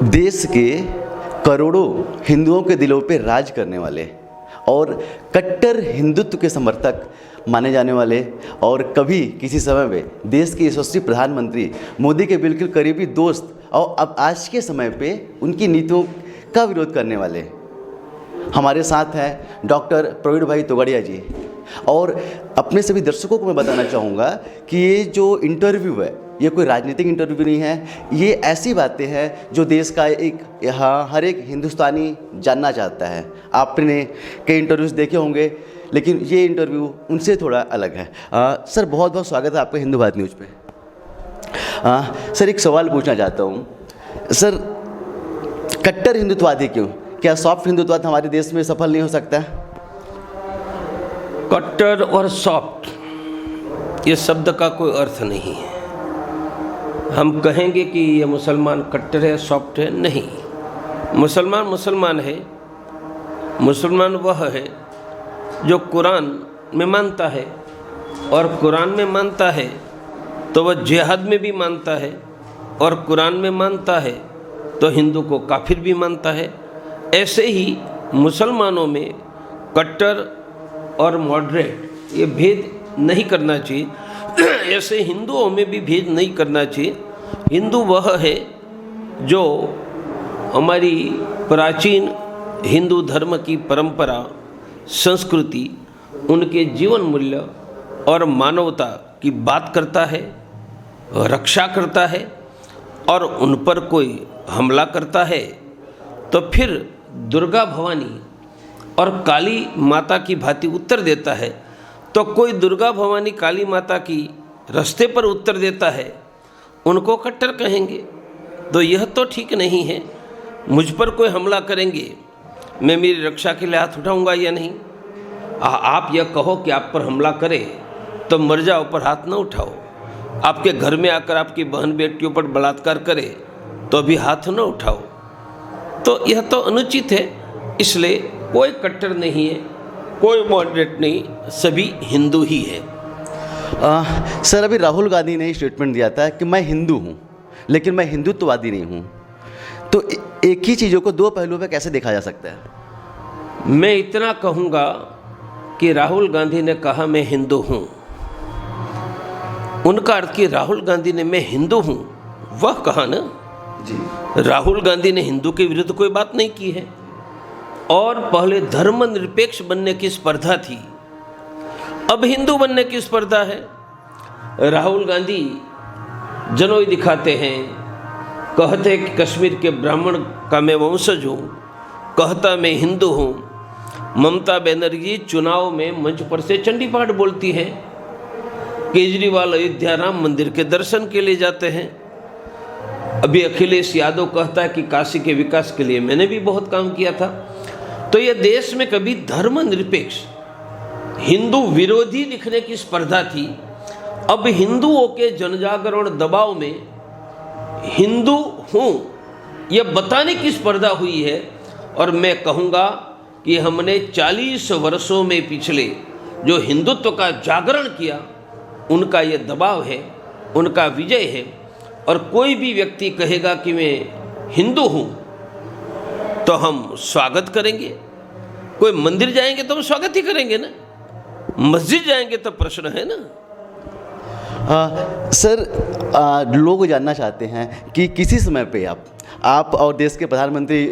देश के करोड़ों हिंदुओं के दिलों पे राज करने वाले और कट्टर हिंदुत्व के समर्थक माने जाने वाले और कभी किसी समय में देश के यशस्वी प्रधानमंत्री मोदी के बिल्कुल करीबी दोस्त और अब आज के समय पे उनकी नीतियों का विरोध करने वाले हमारे साथ हैं डॉक्टर प्रवीण भाई तोगड़िया जी। और अपने सभी दर्शकों को मैं बताना चाहूँगा कि ये जो इंटरव्यू है ये कोई राजनीतिक इंटरव्यू नहीं है, ये ऐसी बातें हैं जो देश का हर एक हिंदुस्तानी जानना चाहता है। आपने कई इंटरव्यूज़ देखे होंगे लेकिन ये इंटरव्यू उनसे थोड़ा अलग है। सर बहुत बहुत स्वागत है आपका हिंदू भारत न्यूज़ पे। सर एक सवाल पूछना चाहता हूँ सर, कट्टर हिंदुत्ववादी क्यों? क्या सॉफ्ट हिंदुत्ववाद हमारे देश में सफल नहीं हो सकता? कट्टर और सॉफ्ट ये शब्द का कोई अर्थ नहीं है। हम कहेंगे कि ये मुसलमान कट्टर है सॉफ्ट है, नहीं। मुसलमान मुसलमान है। मुसलमान वह है जो कुरान में मानता है, और कुरान में मानता है तो वह जिहाद में भी मानता है, और कुरान में मानता है तो हिंदू को काफिर भी मानता है। ऐसे ही मुसलमानों में कट्टर और मॉडरेट ये भेद नहीं करना चाहिए। ऐसे हिंदुओं में भी भेद नहीं करना चाहिए। हिंदू वह है जो हमारी प्राचीन हिंदू धर्म की परंपरा, संस्कृति, उनके जीवन मूल्य और मानवता की बात करता है, रक्षा करता है, और उन पर कोई हमला करता है तो फिर दुर्गा भवानी और काली माता की भांति उत्तर देता है। तो कोई दुर्गा भवानी काली माता की रास्ते पर उत्तर देता है, उनको कट्टर कहेंगे। तो यह तो ठीक नहीं है। मुझ पर कोई हमला करेंगे, मैं मेरी रक्षा के लिए हाथ उठाऊंगा या नहीं? आप यह कहो कि आप पर हमला करे तो मर जाओ, पर हाथ न उठाओ। आपके घर में आकर आपकी बहन बेटियों पर बलात्कार करे तो भी हाथ न उठाओ। तो यह तो अनुचित है। इसलिए कोई कट्टर नहीं है, कोई मॉडरेट नहीं, सभी हिंदू ही है। सर अभी राहुल गांधी ने स्टेटमेंट दिया था कि मैं हिंदू हूँ लेकिन मैं हिंदुत्ववादी नहीं हूँ। तो एक ही चीज़ों को दो पहलुओं पे कैसे देखा जा सकता है? मैं इतना कहूँगा कि राहुल गांधी ने कहा मैं हिंदू हूँ, उनका अर्थ कि राहुल गांधी ने मैं हिंदू हूँ वह कहा ना जी। राहुल गांधी ने हिंदू के विरुद्ध कोई बात नहीं की है। और पहले धर्मनिरपेक्ष बनने की स्पर्धा थी, अब हिंदू बनने की स्पर्धा है। राहुल गांधी जनोई दिखाते हैं, कहते हैं कि कश्मीर के ब्राह्मण का मैं वंशज हूँ, कहता मैं हिंदू हूँ। ममता बनर्जी चुनाव में मंच पर से चंडी पाठ बोलती है। केजरीवाल अयोध्या राम मंदिर के दर्शन के लिए जाते हैं। अभी अखिलेश यादव कहता है कि काशी के विकास के लिए मैंने भी बहुत काम किया था। तो यह देश में कभी धर्मनिरपेक्ष हिंदू विरोधी दिखने की स्पर्धा थी। अब हिंदुओं के जनजागरण दबाव में हिंदू हूँ यह बताने की स्पर्धा हुई है। और मैं कहूँगा कि हमने 40 वर्षों में पिछले जो हिंदुत्व का जागरण किया, उनका ये दबाव है, उनका विजय है। और कोई भी व्यक्ति कहेगा कि मैं हिंदू हूँ तो हम स्वागत करेंगे। कोई मंदिर जाएंगे तो हम स्वागत ही करेंगे ना, मस्जिद जाएंगे तो प्रश्न है ना। सर लोग जानना चाहते हैं कि किसी समय पे आप और देश के प्रधानमंत्री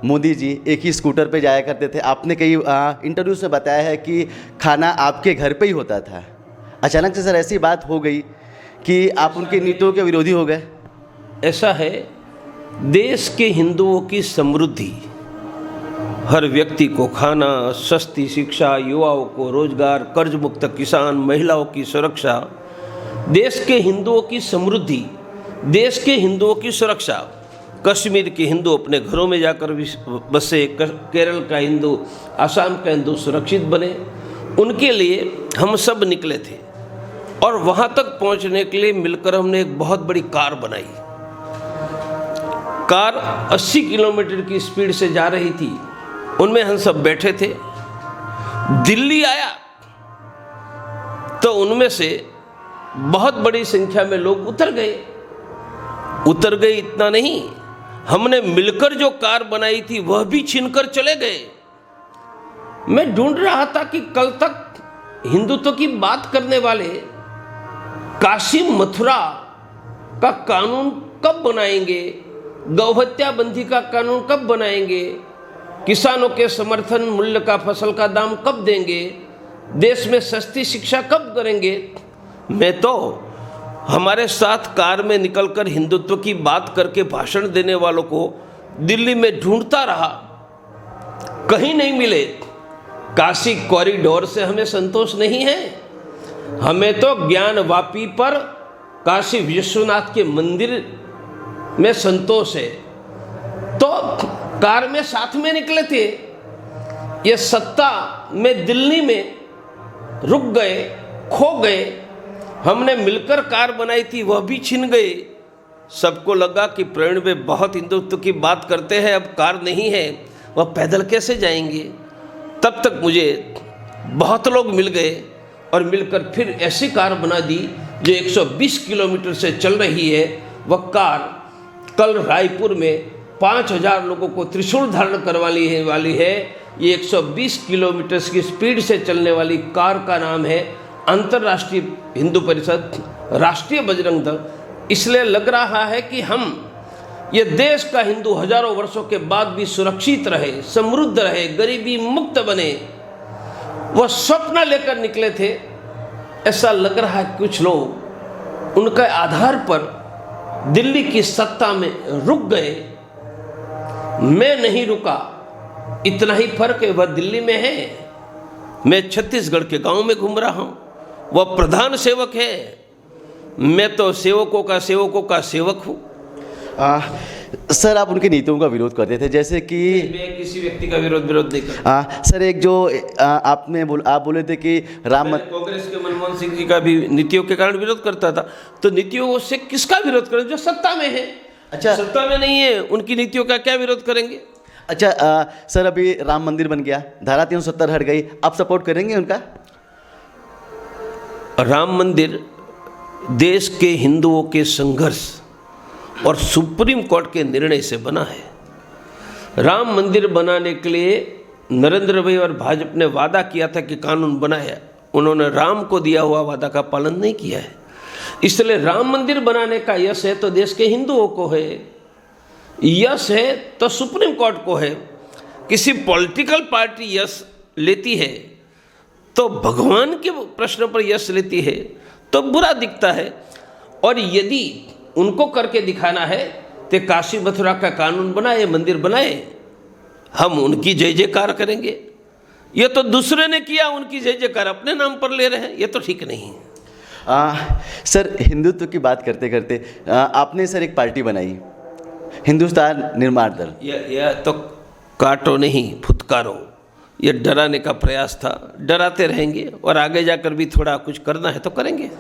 मोदी जी एक ही स्कूटर पे जाया करते थे। आपने कई इंटरव्यूज में बताया है कि खाना आपके घर पे ही होता था। अचानक से सर ऐसी बात हो गई कि आप उनकी नीतियों के विरोधी हो गए। ऐसा है, देश के हिंदुओं की समृद्धि, हर व्यक्ति को खाना, सस्ती शिक्षा, युवाओं को रोजगार, कर्ज मुक्त किसान, महिलाओं की सुरक्षा, देश के हिंदुओं की समृद्धि, देश के हिंदुओं की सुरक्षा। कश्मीर के हिंदू अपने घरों में जाकर बसे, केरल का हिंदू, आसाम का हिंदू सुरक्षित बने, उनके लिए हम सब निकले थे। और वहाँ तक पहुँचने के लिए मिलकर हमने एक बहुत बड़ी कार बनाई। कार 80 किलोमीटर की स्पीड से जा रही थी, उनमें हम सब बैठे थे। दिल्ली आया तो उनमें से बहुत बड़ी संख्या में लोग उतर गए। इतना नहीं, हमने मिलकर जो कार बनाई थी वह भी छीनकर चले गए। मैं ढूंढ रहा था कि कल तक हिंदुत्व की बात करने वाले काशी मथुरा का कानून कब बनाएंगे, गौहत्या बंदी का कानून कब बनाएंगे, किसानों के समर्थन मूल्य का फसल का दाम कब देंगे, देश में सस्ती शिक्षा कब करेंगे। मैं तो हमारे साथ कार में निकलकर हिंदुत्व की बात करके भाषण देने वालों को दिल्ली में ढूंढता रहा, कहीं नहीं मिले। काशी कॉरिडोर से हमें संतोष नहीं है, हमें तो ज्ञानवापी पर काशी विश्वनाथ के मंदिर में संतोष है। तो कार में साथ में निकले थे, ये सत्ता में दिल्ली में रुक गए, खो गए। हमने मिलकर कार बनाई थी वह भी छिन गए। सबको लगा कि प्रवीण वे बहुत हिंदुत्व की बात करते हैं, अब कार नहीं है, वह पैदल कैसे जाएंगे। तब तक मुझे बहुत लोग मिल गए और मिलकर फिर ऐसी कार बना दी जो 120 किलोमीटर से चल रही है। वह कार कल रायपुर में 5000 लोगों को त्रिशूल धारण करवाने वाली है। ये 120 किलोमीटर की स्पीड से चलने वाली कार का नाम है अंतर्राष्ट्रीय हिंदू परिषद, राष्ट्रीय बजरंग दल। इसलिए लग रहा है कि हम ये देश का हिंदू हजारों वर्षों के बाद भी सुरक्षित रहे, समृद्ध रहे, गरीबी मुक्त बने, वह स्वप्न लेकर निकले थे। ऐसा लग रहा है कुछ लोग उनके आधार पर दिल्ली की सत्ता में रुक गए। मैं नहीं रुका, इतना ही फर्क है, वह दिल्ली में है, मैं छत्तीसगढ़ के गांव में घूम रहा हूं। वह प्रधान सेवक है, मैं तो सेवकों का सेवक हूं। सर, आप उनकी नीतियों का विरोध करते थे, जैसे कि मैं किसी व्यक्ति का विरोध नहीं करता। सर, एक जो आप बोले थे कि कांग्रेस के मनमोहन सिंह जी का भी नीतियों के कारण विरोध करता था, तो नीतियों से किसका विरोध करें? जो सत्ता में है। अच्छा, सत्ता में नहीं है, उनकी नीतियों का क्या विरोध करेंगे? अच्छा, सर, अभी राम मंदिर बन गया, धारा 370 हट गई, आप सपोर्ट करेंगे उनका? राम मंदिर देश के हिंदुओं के संघर्ष और सुप्रीम कोर्ट के निर्णय से बना है। राम मंदिर बनाने के लिए नरेंद्र भाई और भाजपा ने वादा किया था कि कानून बनाया, उन्होंने राम को दिया हुआ वादा का पालन नहीं किया है। इसलिए राम मंदिर बनाने का यश है तो देश के हिंदुओं को है, यश है तो सुप्रीम कोर्ट को है। किसी पॉलिटिकल पार्टी यश लेती है तो भगवान के प्रश्न पर यश लेती है तो बुरा दिखता है। और यदि उनको करके दिखाना है तो काशी मथुरा का कानून बनाए, मंदिर बनाए, हम उनकी जय जयकार करेंगे। ये तो दूसरे ने किया, उनकी जय जयकार अपने नाम पर ले रहे हैं, ये तो ठीक नहीं है। सर, हिंदुत्व की बात करते करते आपने सर एक पार्टी बनाई, हिंदुस्तान निर्माण दल। यह तो काटो नहीं फुटकारो, ये डराने का प्रयास था। डराते रहेंगे और आगे जाकर भी थोड़ा कुछ करना है तो करेंगे।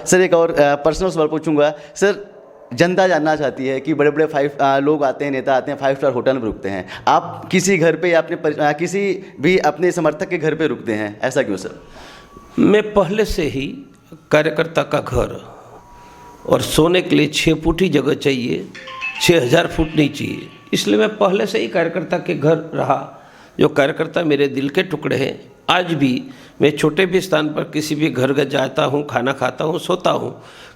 सर, एक और पर्सनल सवाल पूछूंगा। सर, जनता जानना चाहती है कि बड़े बड़े लोग आते हैं, नेता आते हैं, 5 स्टार होटल में रुकते हैं, आप किसी घर पे या किसी भी अपने समर्थक के घर पे रुकते हैं, ऐसा क्यों सर? मैं पहले से ही कार्यकर्ता का घर और सोने के लिए 6 फुट ही जगह चाहिए, 6000 फुट नहीं चाहिए। इसलिए मैं पहले से ही कार्यकर्ता के घर रहा। जो कार्यकर्ता मेरे दिल के टुकड़े हैं, आज भी मैं छोटे भी स्थान पर किसी भी घर जाता हूँ, खाना खाता हूँ, सोता हूँ,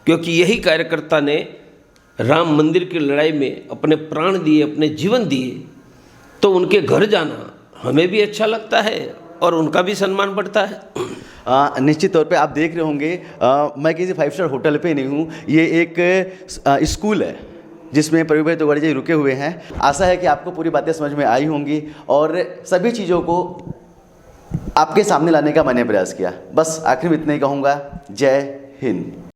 क्योंकि यही कार्यकर्ता ने राम मंदिर की लड़ाई में अपने प्राण दिए, अपने जीवन दिए। तो उनके घर जाना हमें भी अच्छा लगता है और उनका भी सम्मान बढ़ता है। निश्चित तौर पे आप देख रहे होंगे, मैं किसी 5 स्टार होटल पे नहीं हूँ, ये एक स्कूल है जिसमें प्रवीण भाई तोगड़िया जी रुके हुए हैं। आशा है कि आपको पूरी बातें समझ में आई होंगी और सभी चीज़ों को आपके सामने लाने का मैंने प्रयास किया। बस आखिर में इतना ही कहूँगा, जय हिंद।